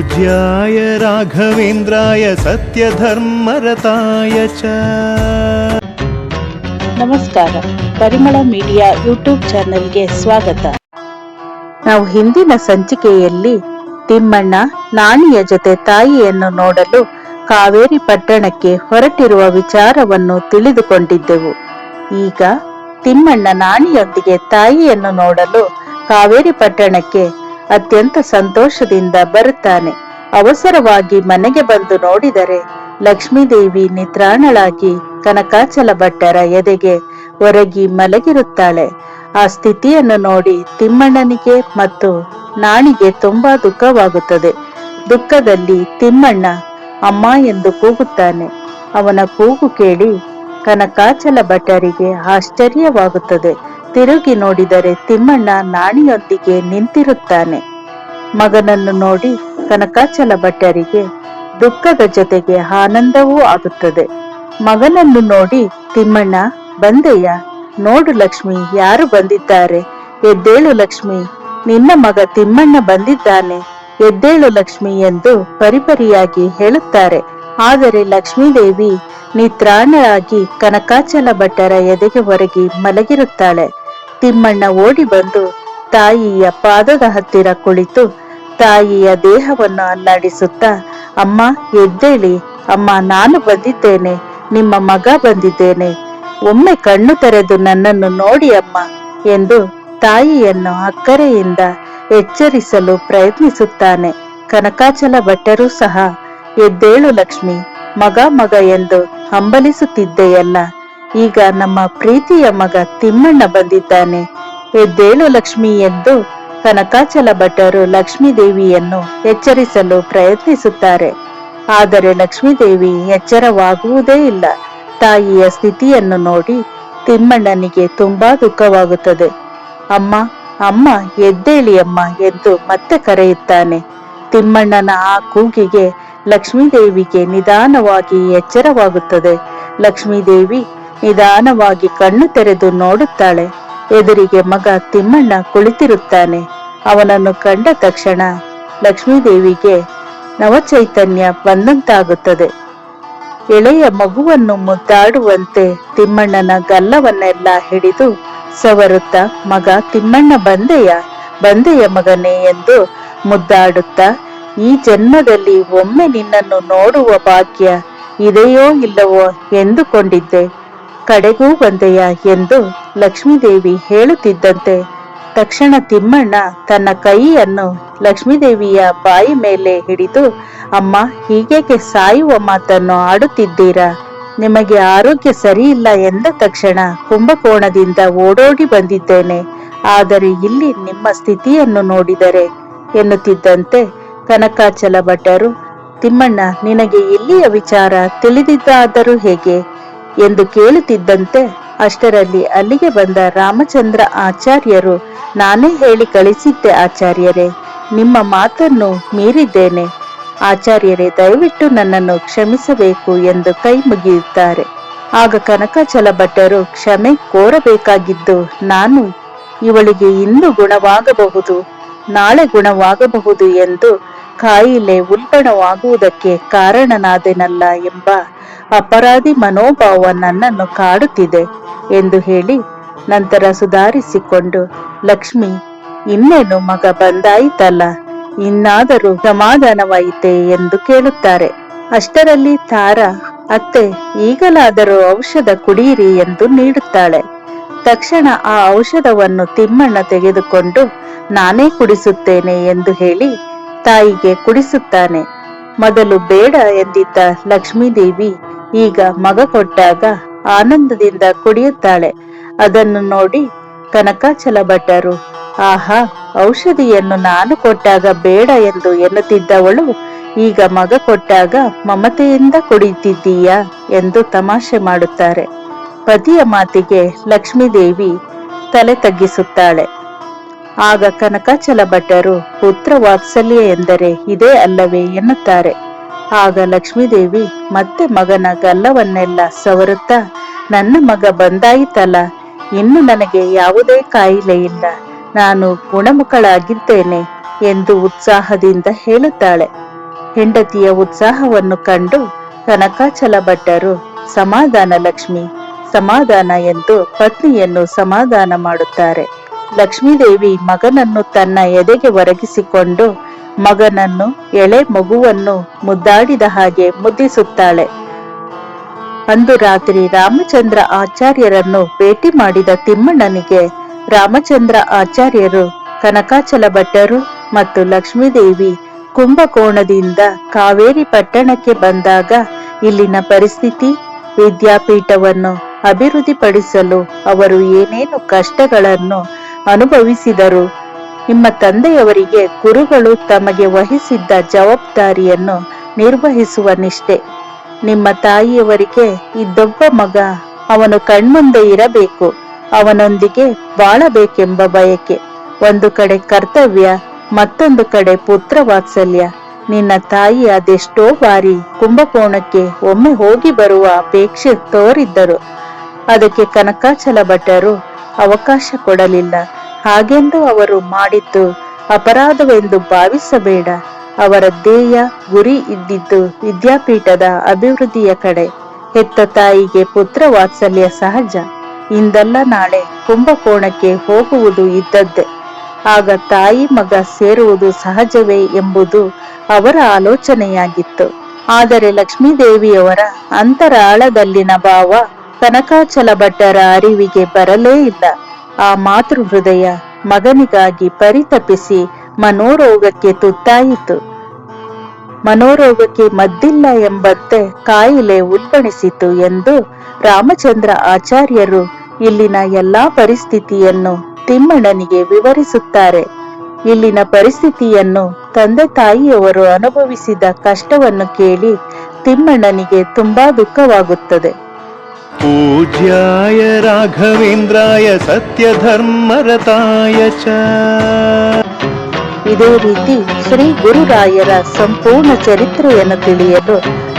पूज्याय राघवेन्द्राय सत्यधर्मरताय च। ನಮಸ್ಕಾರ, ಪರಿಮಳ ಮೀಡಿಯಾ ಯೂಟ್ಯೂಬ್ ಚಾನೆಲ್ಗೆ ಸ್ವಾಗತ. ನಾವು ಹಿಂದಿನ ಸಂಚಿಕೆಯಲ್ಲಿ ತಿಮ್ಮಣ್ಣ ನಾಣಿಯ ಜೊತೆ ತಾಯಿಯನ್ನು ನೋಡಲು ಕಾವೇರಿ ಪಟ್ಟಣಕ್ಕೆ ಹೊರಟಿರುವ ವಿಚಾರವನ್ನು ತಿಳಿದುಕೊಂಡಿದ್ದೆವು. ಈಗ ತಿಮ್ಮಣ್ಣ ನಾಣಿಯೊಂದಿಗೆ ತಾಯಿಯನ್ನು ನೋಡಲು ಕಾವೇರಿ ಪಟ್ಟಣಕ್ಕೆ ಅತ್ಯಂತ ಸಂತೋಷದಿಂದ ಬರುತ್ತಾನೆ. ಅವಸರವಾಗಿ ಮನೆಗೆ ಬಂದು ನೋಡಿದರೆ ಲಕ್ಷ್ಮೀದೇವಿ ನಿದ್ರಾಣಳಾಗಿ ಕನಕಾಚಲ ಭಟ್ಟರ ಎದೆಗೆ ಒರಗಿ ಮಲಗಿರುತ್ತಾಳೆ. ಆ ಸ್ಥಿತಿಯನ್ನು ನೋಡಿ ತಿಮ್ಮಣ್ಣನಿಗೆ ಮತ್ತು ನಾಣಿಗೆ ತುಂಬಾ ದುಃಖವಾಗುತ್ತದೆ. ದುಃಖದಲ್ಲಿ ತಿಮ್ಮಣ್ಣ ಅಮ್ಮ ಎಂದು ಕೂಗುತ್ತಾನೆ. ಅವನ ಕೂಗು ಕೇಳಿ ಕನಕಾಚಲ ಭಟ್ಟರಿಗೆ ಆಶ್ಚರ್ಯವಾಗುತ್ತದೆ. ತಿರುಗಿ ನೋಡಿದರೆ ತಿಮ್ಮಣ್ಣ ನಾಣಿಯೊಂದಿಗೆ ನಿಂತಿರುತ್ತಾನೆ. ಮಗನನ್ನು ನೋಡಿ ಕನಕಾಚಲ ಭಟ್ಟರಿಗೆ ದುಃಖದ ಜೊತೆಗೆ ಆನಂದವೂ ಆಗುತ್ತದೆ. ಮಗನನ್ನು ನೋಡಿ ತಿಮ್ಮಣ್ಣ, ಬಂದೆಯ? ನೋಡು ಲಕ್ಷ್ಮಿ, ಯಾರು ಬಂದಿದ್ದಾರೆ? ಎದ್ದೇಳು ಲಕ್ಷ್ಮಿ, ನಿನ್ನ ಮಗ ತಿಮ್ಮಣ್ಣ ಬಂದಿದ್ದಾನೆ, ಎದ್ದೇಳು ಲಕ್ಷ್ಮಿ ಎಂದು ಪರಿಪರಿಯಾಗಿ ಹೇಳುತ್ತಾರೆ. ಆದರೆ ಲಕ್ಷ್ಮೀದೇವಿ ನಿತ್ರಾಣಳಾಗಿ ಕನಕಾಚಲ ಭಟ್ಟರ ಎದೆಗೆ ಹೊರಗಿ ಮಲಗಿರುತ್ತಾಳೆ. ತಿಮ್ಮಣ್ಣ ಓಡಿ ಬಂದು ತಾಯಿಯ ಪಾದದ ಹತ್ತಿರ ಕುಳಿತು ತಾಯಿಯ ದೇಹವನ್ನು ಅಲ್ಲಾಡಿಸುತ್ತಾ, ಅಮ್ಮ ಎದ್ದೇಳಿ, ಅಮ್ಮ ನಾನು ಬಂದಿದ್ದೇನೆ, ನಿಮ್ಮ ಮಗ ಬಂದಿದ್ದೇನೆ, ಒಮ್ಮೆ ಕಣ್ಣು ತೆರೆದು ನನ್ನನ್ನು ನೋಡಿ ಅಮ್ಮ ಎಂದು ತಾಯಿಯನ್ನು ಅಕ್ಕರೆಯಿಂದ ಎಚ್ಚರಿಸಲು ಪ್ರಯತ್ನಿಸುತ್ತಾನೆ. ಕನಕಾಚಲ ಭಟ್ಟರೂ ಸಹ ಎದ್ದೇಳು ಲಕ್ಷ್ಮಿ, ಮಗ ಮಗ ಎಂದು ಹಂಬಲಿಸುತ್ತಿದ್ದೆಯಲ್ಲ, ಈಗ ನಮ್ಮ ಪ್ರೀತಿಯ ಮಗ ತಿಮ್ಮಣ್ಣ ಬಂದಿದ್ದಾನೆ, ಎದ್ದೇಳು ಲಕ್ಷ್ಮಿ ಎಂದು ಕನಕಾಚಲ ಭಟ್ಟರು ಲಕ್ಷ್ಮೀದೇವಿಯನ್ನು ಎಚ್ಚರಿಸಲು ಪ್ರಯತ್ನಿಸುತ್ತಾರೆ. ಆದರೆ ಲಕ್ಷ್ಮೀದೇವಿ ಎಚ್ಚರವಾಗುವುದೇ ಇಲ್ಲ. ತಾಯಿಯ ಸ್ಥಿತಿಯನ್ನು ನೋಡಿ ತಿಮ್ಮಣ್ಣನಿಗೆ ತುಂಬಾ ದುಃಖವಾಗುತ್ತದೆ. ಅಮ್ಮ ಅಮ್ಮ ಎದ್ದೇಳಿ ಅಮ್ಮ ಎಂದು ಮತ್ತೆ ಕರೆಯುತ್ತಾನೆ. ತಿಮ್ಮಣ್ಣನ ಆ ಕೂಗಿಗೆ ಲಕ್ಷ್ಮೀದೇವಿಗೆ ನಿಧಾನವಾಗಿ ಎಚ್ಚರವಾಗುತ್ತದೆ. ಲಕ್ಷ್ಮೀದೇವಿ ನಿಧಾನವಾಗಿ ಕಣ್ಣು ತೆರೆದು ನೋಡುತ್ತಾಳೆ. ಎದುರಿಗೆ ಮಗ ತಿಮ್ಮಣ್ಣ ಕುಳಿತಿರುತ್ತಾನೆ. ಅವನನ್ನು ಕಂಡ ತಕ್ಷಣ ಲಕ್ಷ್ಮೀದೇವಿಗೆ ನವಚೈತನ್ಯ ಬಂದಂತಾಗುತ್ತದೆ. ಎಳೆಯ ಮಗುವನ್ನು ಮುದ್ದಾಡುವಂತೆ ತಿಮ್ಮಣ್ಣನ ಗಲ್ಲವನ್ನೆಲ್ಲ ಹಿಡಿದು ಸವರುತ್ತ, ಮಗ ತಿಮ್ಮಣ್ಣ ಬಂದೆಯ, ಬಂದೆಯ ಮಗನೇ ಎಂದು ಮುದ್ದಾಡುತ್ತಾ, ಈ ಜನ್ಮದಲ್ಲಿ ಒಮ್ಮೆ ನಿನ್ನನ್ನು ನೋಡುವ ಭಾಗ್ಯ ಇದೆಯೋ ಇಲ್ಲವೋ ಎಂದುಕೊಂಡಿದ್ದೆ, ಕಡೆಗೂ ಬಂದೆಯ ಎಂದು ಲಕ್ಷ್ಮೀದೇವಿ ಹೇಳುತ್ತಿದ್ದಂತೆ ತಕ್ಷಣ ತಿಮ್ಮಣ್ಣ ತನ್ನ ಕೈಯನ್ನು ಲಕ್ಷ್ಮೀದೇವಿಯ ಬಾಯಿ ಮೇಲೆ ಹಿಡಿದು, ಅಮ್ಮ ಹೀಗೇಕೆ ಸಾಯುವ ಮಾತನ್ನು ಆಡುತ್ತಿದ್ದೀರಾ? ನಿಮಗೆ ಆರೋಗ್ಯ ಸರಿಯಿಲ್ಲ ಎಂದ ತಕ್ಷಣ ಕುಂಭಕೋಣದಿಂದ ಓಡೋಡಿ ಬಂದಿದ್ದೇನೆ, ಆದರೆ ಇಲ್ಲಿ ನಿಮ್ಮ ಸ್ಥಿತಿಯನ್ನು ನೋಡಿದರೆ ಎನ್ನುತ್ತಿದ್ದಂತೆ ಕನಕಾಚಲ ಭಟ್ಟರು, ತಿಮ್ಮಣ್ಣ ನಿನಗೆ ಇಲ್ಲಿಯ ವಿಚಾರ ತಿಳಿದಿದ್ದಾದರೂ ಹೇಗೆ ಎಂದು ಕೇಳುತ್ತಿದ್ದಂತೆ ಅಷ್ಟರಲ್ಲಿ ಅಲ್ಲಿಗೆ ಬಂದ ರಾಮಚಂದ್ರ ಆಚಾರ್ಯರು, ನಾನೇ ಹೇಳಿ ಕಳಿಸಿದ್ದೆ ಆಚಾರ್ಯರೇ, ನಿಮ್ಮ ಮಾತನ್ನು ಮೀರಿದ್ದೇನೆ, ಆಚಾರ್ಯರೇ ದಯವಿಟ್ಟು ನನ್ನನ್ನು ಕ್ಷಮಿಸಬೇಕು ಎಂದು ಕೈ ಮುಗಿಯುತ್ತಾರೆ. ಆಗ ಕನಕಾಚಲ ಭಟ್ಟರು, ಕ್ಷಮೆ ಕೋರಬೇಕಾಗಿದ್ದು ನಾನು, ಇವಳಿಗೆ ಇಂದು ಗುಣವಾಗಬಹುದು, ನಾಳೆ ಗುಣವಾಗಬಹುದು ಎಂದು ಕಾಯಿಲೆ ಉಲ್ಬಣವಾಗುವುದಕ್ಕೆ ಕಾರಣನಾದೆನಲ್ಲ ಎಂಬ ಅಪರಾಧಿ ಮನೋಭಾವ ನನ್ನನ್ನು ಕಾಡುತ್ತಿದೆ ಎಂದು ಹೇಳಿ ನಂತರ ಸುಧಾರಿಸಿಕೊಂಡು, ಲಕ್ಷ್ಮಿ ಇನ್ನೇನು ಮಗ ಬಂದಾಯಿತಲ್ಲ, ಇನ್ನಾದರೂ ಸಮಾಧಾನವಾಯಿತೆ ಎಂದು ಕೇಳುತ್ತಾರೆ. ಅಷ್ಟರಲ್ಲಿ ತಾರ, ಅತ್ತೆ ಈಗಲಾದರೂ ಔಷಧ ಕುಡಿಯಿರಿ ಎಂದು ನೀಡುತ್ತಾಳೆ. ತಕ್ಷಣ ಆ ಔಷಧವನ್ನು ತಿಮ್ಮಣ್ಣ ತೆಗೆದುಕೊಂಡು ನಾನೇ ಕುಡಿಸುತ್ತೇನೆ ಎಂದು ಹೇಳಿ ತಾಯಿಗೆ ಕುಡಿಸುತ್ತಾನೆ. ಮೊದಲು ಬೇಡ ಎಂದಿದ್ದ ಲಕ್ಷ್ಮೀದೇವಿ ಈಗ ಮಗ ಕೊಟ್ಟಾಗ ಆನಂದದಿಂದ ಕುಡಿಯುತ್ತಾಳೆ. ಅದನ್ನು ನೋಡಿ ಕನಕಾಚಲ ಭಟ್ಟರು, ಆಹಾ, ಔಷಧಿಯನ್ನು ನಾನು ಕೊಟ್ಟಾಗ ಬೇಡ ಎಂದು ಎನ್ನುತ್ತಿದ್ದವಳು ಈಗ ಮಗ ಕೊಟ್ಟಾಗ ಮಮತೆಯಿಂದ ಕುಡಿಯುತ್ತಿದ್ದೀಯಾ ಎಂದು ತಮಾಷೆ ಮಾಡುತ್ತಾರೆ. ಪತಿಯ ಮಾತಿಗೆ ಲಕ್ಷ್ಮೀದೇವಿ ತಲೆ ತಗ್ಗಿಸುತ್ತಾಳೆ. ಆಗ ಕನಕಾಚಲ ಭಟ್ಟರು, ಪುತ್ರ ವಾತ್ಸಲ್ಯ ಎಂದರೆ ಇದೇ ಅಲ್ಲವೇ ಎನ್ನುತ್ತಾರೆ. ಆಗ ಲಕ್ಷ್ಮೀದೇವಿ ಮತ್ತೆ ಮಗನ ಗಲ್ಲವನ್ನೆಲ್ಲ ಸವರುತ್ತಾ, ನನ್ನ ಮಗ ಬಂದಾಯಿತಲ್ಲ, ಇನ್ನು ನನಗೆ ಯಾವುದೇ ಕಾಯಿಲೆ ಇಲ್ಲ, ನಾನು ಗುಣಮುಖಳಾಗಿದ್ದೇನೆ ಎಂದು ಉತ್ಸಾಹದಿಂದ ಹೇಳುತ್ತಾಳೆ. ಹೆಂಡತಿಯ ಉತ್ಸಾಹವನ್ನು ಕಂಡು ಕನಕಾಚಲ ಭಟ್ಟರು ಸಮಾಧಾನ ಲಕ್ಷ್ಮಿ ಸಮಾಧಾನ ಎಂದು ಪತ್ನಿಯನ್ನು ಸಮಾಧಾನ ಮಾಡುತ್ತಾರೆ. ಲಕ್ಷ್ಮೀದೇವಿ ಮಗನನ್ನು ತನ್ನ ಎದೆಗೆ ಒರಗಿಸಿಕೊಂಡು ಮಗನನ್ನು ಎಳೆ ಮಗುವನ್ನು ಮುದ್ದಾಡಿದ ಹಾಗೆ ಮುದ್ದಿಸುತ್ತಾಳೆ. ಅಂದು ರಾತ್ರಿ ರಾಮಚಂದ್ರ ಆಚಾರ್ಯರನ್ನು ಭೇಟಿ ಮಾಡಿದ ತಿಮ್ಮಣ್ಣನಿಗೆ ರಾಮಚಂದ್ರ ಆಚಾರ್ಯರು ಕನಕಾಚಲ ಭಟ್ಟರು ಮತ್ತು ಲಕ್ಷ್ಮೀದೇವಿ ಕುಂಭಕೋಣದಿಂದ ಕಾವೇರಿ ಪಟ್ಟಣಕ್ಕೆ ಬಂದಾಗ ಇಲ್ಲಿನ ಪರಿಸ್ಥಿತಿ, ವಿದ್ಯಾಪೀಠವನ್ನು ಅಭಿವೃದ್ಧಿಪಡಿಸಲು ಅವರು ಏನೇನು ಕಷ್ಟಗಳನ್ನು ಅನುಭವಿಸಿದರು, ನಿಮ್ಮ ತಂದೆಯವರಿಗೆ ಗುರುಗಳು ತಮಗೆ ವಹಿಸಿದ್ದ ಜವಾಬ್ದಾರಿಯನ್ನು ನಿರ್ವಹಿಸುವ ನಿಷ್ಠೆ, ನಿಮ್ಮ ತಾಯಿಯವರಿಗೆ ಇದ್ದೊಬ್ಬ ಮಗ ಅವನು ಕಣ್ಮುಂದೆ ಇರಬೇಕು, ಅವನೊಂದಿಗೆ ಬಾಳಬೇಕೆಂಬ ಬಯಕೆ, ಒಂದು ಕಡೆ ಕರ್ತವ್ಯ, ಮತ್ತೊಂದು ಕಡೆ ಪುತ್ರ ವಾತ್ಸಲ್ಯ. ನಿನ್ನ ತಾಯಿ ಅದೆಷ್ಟೋ ಬಾರಿ ಕುಂಭಕೋಣಕ್ಕೆ ಒಮ್ಮೆ ಹೋಗಿ ಬರುವ ಅಪೇಕ್ಷೆ ತೋರಿದ್ದರು. ಅದಕ್ಕೆ ಕನಕಾಚಲ ಭಟ್ಟರು ಅವಕಾಶ ಕೊಡಲಿಲ್ಲ. ಹಾಗೆಂದು ಅವರು ಮಾಡಿದ್ದು ಅಪರಾಧವೆಂದು ಭಾವಿಸಬೇಡ. ಅವರ ಧ್ಯೇಯ ಗುರಿ ಇದ್ದಿದ್ದು ವಿದ್ಯಾಪೀಠದ ಅಭಿವೃದ್ಧಿಯ ಕಡೆ. ಹೆತ್ತ ತಾಯಿಗೆ ಪುತ್ರ ವಾತ್ಸಲ್ಯ ಸಹಜ. ಇಂದಲ್ಲ ನಾಳೆ ಕುಂಭಕೋಣಕ್ಕೆ ಹೋಗುವುದು ಇದ್ದದ್ದೇ. ಆಗ ತಾಯಿ ಮಗ ಸೇರುವುದು ಸಹಜವೇ ಎಂಬುದು ಅವರ ಆಲೋಚನೆಯಾಗಿತ್ತು. ಆದರೆ ಲಕ್ಷ್ಮೀದೇವಿಯವರ ಅಂತರಾಳದಲ್ಲಿನ ಭಾವ ಕನಕಾಚಲ ಭಟ್ಟರ ಅರಿವಿಗೆ ಬರಲೇ ಇಲ್ಲ. ಆ ಮಾತೃ ಹೃದಯ ಮಗನಿಗಾಗಿ ಪರಿತಪಿಸಿ ಮನೋರೋಗಕ್ಕೆ ತುತ್ತಾಯಿತು. ಮನೋರೋಗಕ್ಕೆ ಮದ್ದಿಲ್ಲ ಎಂಬಂತೆ ಕಾಯಿಲೆ ಉಲ್ಬಣಿಸಿತು ಎಂದು ರಾಮಚಂದ್ರ ಆಚಾರ್ಯರು ಇಲ್ಲಿನ ಎಲ್ಲಾ ಪರಿಸ್ಥಿತಿಯನ್ನು ತಿಮ್ಮಣ್ಣನಿಗೆ ವಿವರಿಸುತ್ತಾರೆ. ಇಲ್ಲಿನ ಪರಿಸ್ಥಿತಿಯನ್ನು ತಂದೆ ತಾಯಿಯವರು ಅನುಭವಿಸಿದ ಕಷ್ಟವನ್ನು ಕೇಳಿ ತಿಮ್ಮಣ್ಣನಿಗೆ ತುಂಬಾ ದುಃಖವಾಗುತ್ತದೆ. ಪೂಜ್ಯಾಯ ರಾಘವೇಂದ್ರಾಯ ಸತ್ಯಧರ್ಮರತಾಯ ಚ. ಇದೇ ರೀತಿ ಶ್ರೀ ಗುರುರಾಯರ ಸಂಪೂರ್ಣ ಚರಿತ್ರೆಯನ್ನು ತಿಳಿಯಲು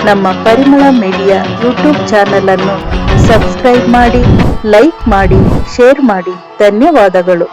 ನಮ್ಮ ಪರಿಮಳ ಮೀಡಿಯಾ ಯೂಟ್ಯೂಬ್ ಚಾನೆಲ್ ಅನ್ನು ಸಬ್ಸ್ಕ್ರೈಬ್ ಮಾಡಿ, ಲೈಕ್ ಮಾಡಿ, ಶೇರ್ ಮಾಡಿ. ಧನ್ಯವಾದಗಳು.